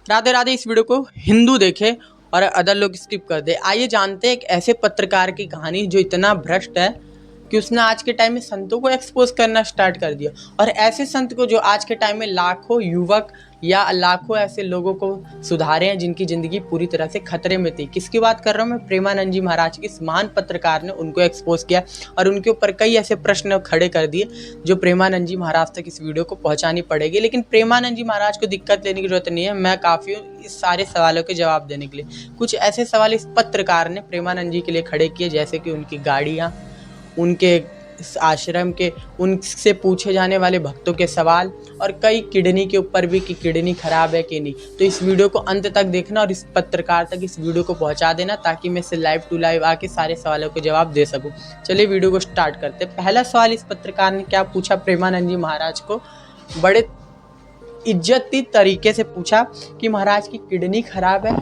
राधे राधे। इस वीडियो को हिंदू देखे और अदर लोग स्किप कर दे। आइए जानते हैं एक ऐसे पत्रकार की कहानी जो इतना भ्रष्ट है कि उसने आज के टाइम में संतों को एक्सपोज करना स्टार्ट कर दिया। और ऐसे संत को जो आज के टाइम में लाखों युवक या लाखों ऐसे लोगों को सुधारे हैं जिनकी ज़िंदगी पूरी तरह से खतरे में थी। किसकी बात कर रहा हूँ मैं? प्रेमानंद जी महाराज की। इस महान पत्रकार ने उनको एक्सपोज किया और उनके ऊपर कई ऐसे प्रश्न खड़े कर दिए जो प्रेमानंद जी महाराज तक इस वीडियो को पहुंचानी पड़ेगी। लेकिन प्रेमानंद जी महाराज को दिक्कत लेने की जरूरत नहीं है, मैं काफ़ी हूँ इस सारे सवालों के जवाब देने के लिए। कुछ ऐसे सवाल इस पत्रकार ने प्रेमानंद जी के लिए खड़े किए, जैसे कि उनकी गाड़ियाँ, उनके आश्रम के उनसे पूछे जाने वाले भक्तों के सवाल, और कई किडनी के ऊपर भी कि किडनी खराब है कि नहीं। तो इस वीडियो को अंत तक देखना और इस पत्रकार तक इस वीडियो को पहुंचा देना ताकि मैं इसे लाइव टू लाइव आके सारे सवालों के जवाब दे सकूं। चलिए वीडियो को स्टार्ट करते हैं। पहला सवाल इस पत्रकार ने क्या पूछा प्रेमानंद जी महाराज को, बड़े इज्जती तरीके से पूछा कि महाराज की किडनी खराब है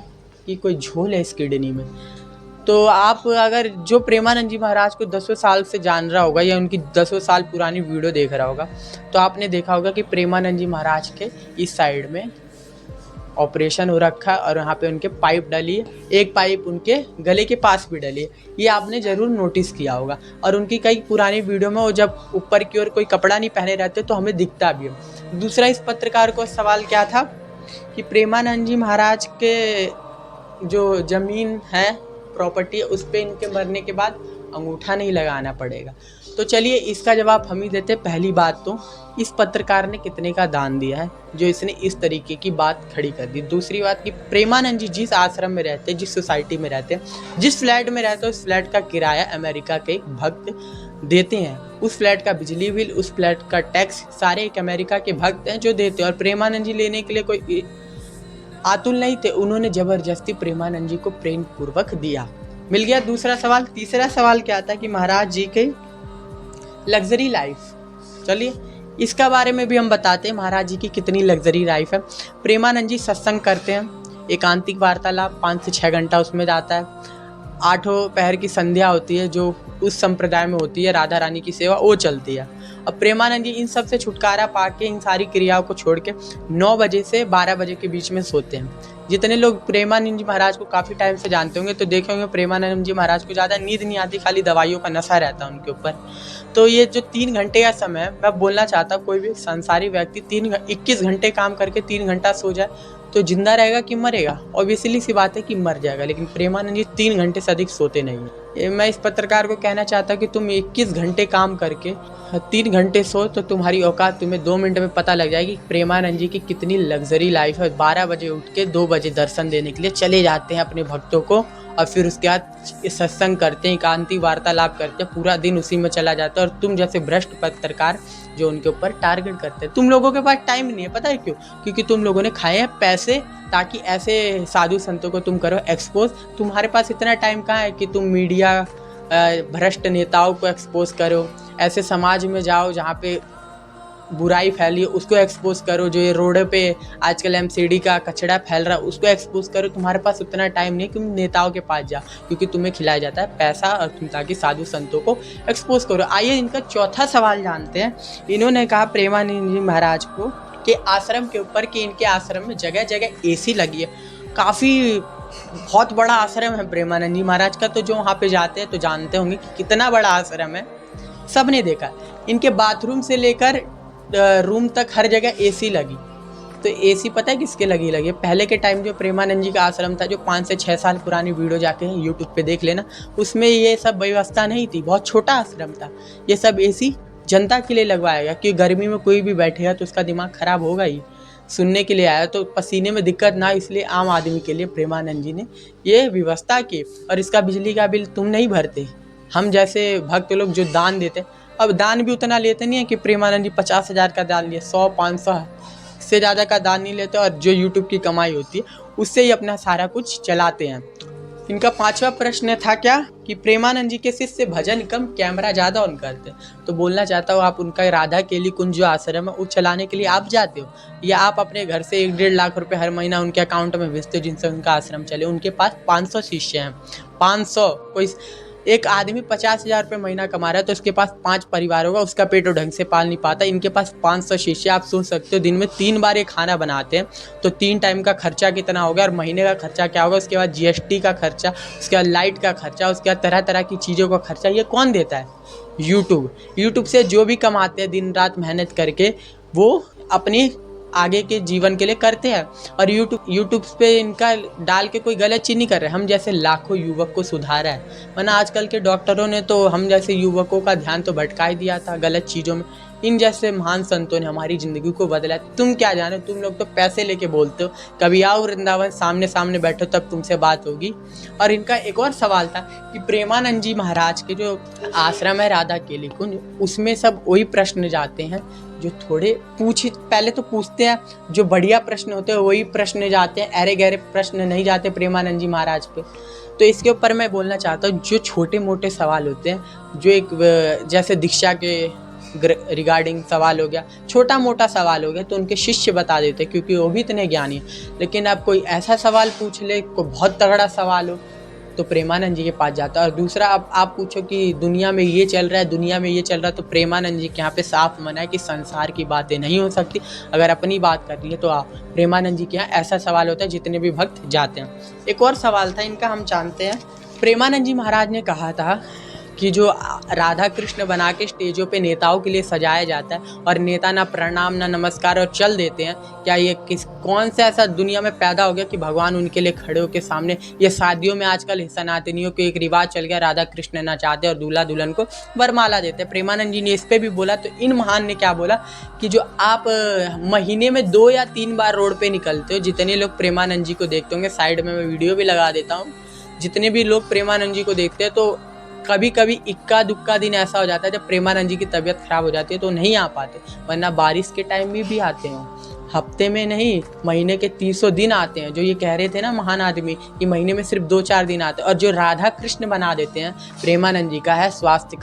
कि कोई झोल है इस किडनी में। तो आप अगर जो प्रेमानंद जी महाराज को दसों साल से जान रहा होगा या उनकी दसों साल पुरानी वीडियो देख रहा होगा तो आपने देखा होगा कि प्रेमानंद जी महाराज के इस साइड में ऑपरेशन हो रखा है और वहाँ पे उनके पाइप डली है, एक पाइप उनके गले के पास भी डली है। ये आपने ज़रूर नोटिस किया होगा। और उनकी कई पुरानी वीडियो में वो जब ऊपर की ओर कोई कपड़ा नहीं पहने रहते तो हमें दिखता भी है। दूसरा इस पत्रकार को सवाल क्या था कि प्रेमानंद जी महाराज के जो ज़मीन है, प्रॉपर्टी, उस पर इनके मरने के बाद अंगूठा नहीं लगाना पड़ेगा। तो चलिए इसका जवाब हम ही देते। पहली बात तो इस पत्रकार ने कितने का दान दिया है जो इसने इस तरीके की बात खड़ी कर दी। दूसरी बात कि प्रेमानंद जी जिस आश्रम में रहते हैं, जिस सोसाइटी में रहते हैं, जिस फ्लैट में रहते हैं, उस फ्लैट का किराया अमेरिका के एक भक्त देते हैं। उस फ्लैट का बिजली बिल, उस फ्लैट का टैक्स सारे एक अमेरिका के भक्त हैं जो देते हैं। और प्रेमानंद जी लेने के लिए कोई आतुल नहीं थे, उन्होंने जबरदस्ती प्रेमानंद जी को प्रेम पूर्वक दिया। मिल गया दूसरा सवाल। तीसरा सवाल क्या था कि महाराज जी के लग्जरी लाइफ। चलिए इसका बारे में भी हम बताते हैं महाराज जी की कितनी लग्जरी लाइफ है। प्रेमानंद जी सत्संग करते हैं, एकांतिक वार्तालाप 5 से 6 घंटा उसमें जाता है। 8 पहर की संध्या होती है जो उस संप्रदाय में होती है, राधा रानी की सेवा वो चलती है। अब प्रेमानंद जी इन सब से छुटकारा पाके इन सारी क्रियाओं को छोड़ के 9 बजे से 12 बजे के बीच में सोते हैं। जितने लोग प्रेमानंद जी महाराज को काफ़ी टाइम से जानते होंगे तो देखे होंगे प्रेमानंद जी महाराज को ज़्यादा नींद नहीं आती, खाली दवाइयों का नशा रहता है उनके ऊपर। तो ये जो 3 घंटे का समय है, मैं बोलना चाहता हूँ कोई भी संसारी व्यक्ति 21 घंटे काम करके 3 घंटा सो जाए तो जिंदा रहेगा कि मरेगा? ऑब्वियसली सी बात है कि मर जाएगा। लेकिन प्रेमानंद जी 3 घंटे से अधिक सोते नहीं हैं। मैं इस पत्रकार को कहना चाहता कि तुम 21 घंटे काम करके 3 घंटे सो तो तुम्हारी औकात तुम्हें 2 मिनट में पता लग जाएगी। प्रेमानंद जी की कितनी लग्जरी लाइफ है। 12 बजे उठ के 2 बजे दर्शन देने के लिए चले जाते हैं अपने भक्तों को और फिर उसके बाद सत्संग करते हैं, एकांतिक वार्तालाप करते हैं, पूरा दिन उसी में चला जाता है। और तुम जैसे भ्रष्ट पत्रकार जो उनके ऊपर टारगेट करते हैं, तुम लोगों के पास टाइम नहीं है। पता है क्यों? क्योंकि तुम लोगों ने खाए हैं पैसे ताकि ऐसे साधु संतों को तुम करो एक्सपोज। तुम्हारे पास इतना टाइम कहाँ है कि तुम मीडिया भ्रष्ट नेताओं को एक्सपोज करो, ऐसे समाज में जाओ जहाँ पे बुराई फैली उसको एक्सपोज करो, जो ये रोड पे आजकल एमसीडी का कचरा फैल रहा है उसको एक्सपोज करो। तुम्हारे पास उतना टाइम नहीं कि तुम नेताओं के पास जाओ, क्योंकि तुम्हें खिलाया जाता है पैसा और तुम ताकि साधु संतों को एक्सपोज करो। आइए इनका चौथा सवाल जानते हैं। इन्होंने कहा प्रेमानंद जी महाराज को कि आश्रम के ऊपर कि इनके आश्रम में जगह जगह एसी लगी है। काफ़ी बहुत बड़ा आश्रम है प्रेमानंद जी महाराज का, तो जो वहाँ पे जाते हैं तो जानते होंगे कि कितना बड़ा आश्रम है। सब ने देखा इनके बाथरूम से लेकर रूम तक हर जगह एसी लगी। तो एसी पता है किसके लगी है? पहले के टाइम जो प्रेमानंद जी का आश्रम था, जो 5 से 6 साल पुरानी वीडियो जाके यूट्यूब पे देख लेना, उसमें ये सब व्यवस्था नहीं थी, बहुत छोटा आश्रम था। ये सब एसी जनता के लिए लगवाया गया कि गर्मी में कोई भी बैठेगा तो उसका दिमाग खराब होगा ही। सुनने के लिए आया तो पसीने में दिक्कत ना, इसलिए आम आदमी के लिए प्रेमानंद जी ने ये व्यवस्था की। और इसका बिजली का बिल तुम नहीं भरते, हम जैसे भक्त लोग जो दान देते। अब दान भी उतना लेते नहीं है कि प्रेमानंद जी 50,000 का दान लिए, 100-500 से ज़्यादा का दान नहीं लेते। और जो यूट्यूब की कमाई होती है उससे ही अपना सारा कुछ चलाते हैं। इनका 5वां प्रश्न था क्या कि प्रेमानंद जी के शिष्य भजन कम कैमरा ज़्यादा ऑन करते हैं। तो बोलना चाहता हूँ, आप उनका राधा केली कुंज जो आश्रम है वो चलाने के लिए आप जाते हो, या आप अपने घर से 1-1.5 लाख रुपए हर महीना उनके अकाउंट में भेजते हो जिनसे उनका आश्रम चले? उनके पास 500 शिष्य हैं। 500 कोई एक आदमी 50,000 रुपये महीना कमा रहा है तो उसके पास 5 परिवार होगा, उसका पेट वो ढंग से पाल नहीं पाता। इनके पास 500 शिष्य, आप सोच सकते हो दिन में 3 बार ये खाना बनाते हैं, तो 3 टाइम का खर्चा कितना हो गया और महीने का खर्चा क्या होगा। उसके बाद जीएसटी का खर्चा, उसके बाद लाइट का खर्चा, उसके बाद तरह तरह की चीज़ों का खर्चा, ये कौन देता है? यूट्यूब से जो भी कमाते हैं दिन रात मेहनत करके, वो अपनी आगे के जीवन के लिए करते हैं। और यूट्यूब पे इनका डाल के कोई गलत चीज़ नहीं कर रहे। हम जैसे लाखों युवक को सुधारा है, वरना आजकल के डॉक्टरों ने तो हम जैसे युवकों का ध्यान तो भटका ही दिया था गलत चीज़ों में। इन जैसे महान संतों ने हमारी ज़िंदगी को बदला है। तुम क्या जानो, तुम लोग तो पैसे लेके बोलते हो। कभी आओ वृंदावन, सामने सामने बैठो, तब तुमसे बात होगी। और इनका एक और सवाल था कि प्रेमानंद जी महाराज के जो आश्रम है राधा केली कुंज, उसमें सब वही प्रश्न जाते हैं जो थोड़े पहले तो पूछते हैं, जो बढ़िया प्रश्न होते हैं वही प्रश्न जाते हैं, अरे गहरे प्रश्न नहीं जाते प्रेमानंद जी महाराज पे। तो इसके ऊपर मैं बोलना चाहता हूँ, जो छोटे मोटे सवाल होते हैं, जो एक जैसे दीक्षा के रिगार्डिंग सवाल हो गया, छोटा मोटा सवाल हो गया, तो उनके शिष्य बता देते क्योंकि वो भी इतने ज्ञानी है। लेकिन अब कोई ऐसा सवाल पूछ ले, कोई बहुत तगड़ा सवाल हो, तो प्रेमानंद जी के पास जाता है। और दूसरा, अब आप पूछो कि दुनिया में ये चल रहा है, दुनिया में ये चल रहा है, तो प्रेमानंद जी के यहाँ पे साफ मना है कि संसार की बातें नहीं हो सकती। अगर अपनी बात करनी है तो आप प्रेमानंद जी के यहाँ ऐसा सवाल होता है जितने भी भक्त जाते हैं। एक और सवाल था इनका, हम जानते हैं। प्रेमानंद जी महाराज ने कहा था कि जो राधा कृष्ण बना के स्टेजों पे नेताओं के लिए सजाया जाता है और नेता ना प्रणाम ना नमस्कार और चल देते हैं, क्या ये कौन सा ऐसा दुनिया में पैदा हो गया कि भगवान उनके लिए खड़े होकर सामने? ये शादियों में आजकल सनातनियों को एक रिवाज चल गया, राधा कृष्ण नचाते और दूल्हा दुल्हन को वरमाला देते हैं। प्रेमानंद जी ने इस पर भी बोला, तो इन महान ने क्या बोला कि जो आप महीने में 2 या 3 बार रोड पे निकलते हो, जितने लोग प्रेमानंद जी को देखते होंगे, साइड में मैं वीडियो भी लगा देता हूँ, जितने भी लोग प्रेमानंद जी को देखते हैं, तो कभी कभी इक्का दुक्का दिन ऐसा हो जाता है जब प्रेमानंद जी की तबीयत खराब हो जाती है तो नहीं आ पाते, वरना बारिश के टाइम में भी आते हैं। हफ्ते में नहीं, महीने के 300 दिन आते हैं। जो ये कह रहे थे ना महान आदमी कि महीने में सिर्फ 2-4 दिन आते हैं। और जो राधा कृष्ण बना देते हैं, प्रेमानंद जी का है स्वास्थ्य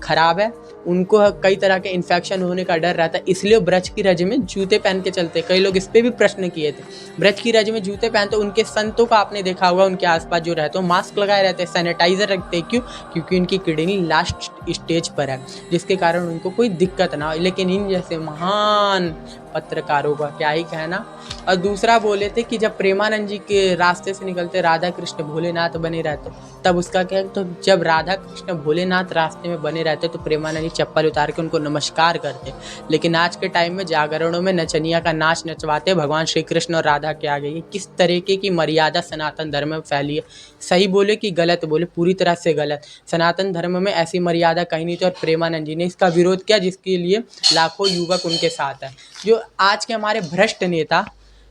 खराब है, उनको कई तरह के इन्फेक्शन होने का डर रहता है, इसलिए ब्रज की रज में जूते पहन के चलते। कई लोग इस पर भी प्रश्न किए थे, ब्रज की रज में जूते पहनते। उनके संतों का आपने देखा होगा, उनके आसपास जो रहते हो मास्क लगाए रहते हैं, सैनिटाइजर रखते हैं। क्यों? क्योंकि उनकी किडनी लास्ट स्टेज पर है, जिसके कारण उनको कोई दिक्कत ना हो। लेकिन इन जैसे महान पत्रकारों का क्या ही कहना। और दूसरा बोले थे कि जब प्रेमानंद जी के रास्ते से निकलते राधा कृष्ण भोलेनाथ बने रहते, तब उसका क्या, तो जब राधा कृष्ण भोलेनाथ रास्ते में बने रहते तो प्रेमानंद जी चप्पल उतार के उनको नमस्कार करते। लेकिन आज के टाइम में जागरणों में नचनिया का नाच नचवाते भगवान श्री कृष्ण और राधा के आगे। ये किस तरीके की मर्यादा सनातन धर्म में फैली है? सही बोले कि गलत बोले, पूरी तरह से गलत। सनातन धर्म में ऐसी मर्यादा कहीं नहीं थी, और प्रेमानंद जी ने इसका विरोध किया, जिसके लिए लाखों युवक उनके साथ है। जो आज के हमारे भ्रष्ट नेता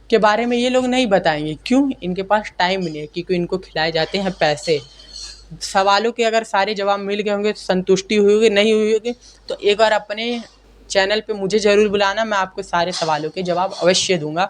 के बारे में ये लोग नहीं बताएंगे, क्यों? इनके पास टाइम नहीं है, क्योंकि इनको खिलाए जाते हैं पैसे। सवालों के अगर सारे जवाब मिल गए होंगे तो संतुष्टि हुई होगी, नहीं हुई होगी तो एक बार अपने चैनल पे मुझे ज़रूर बुलाना, मैं आपको सारे सवालों के जवाब अवश्य दूंगा।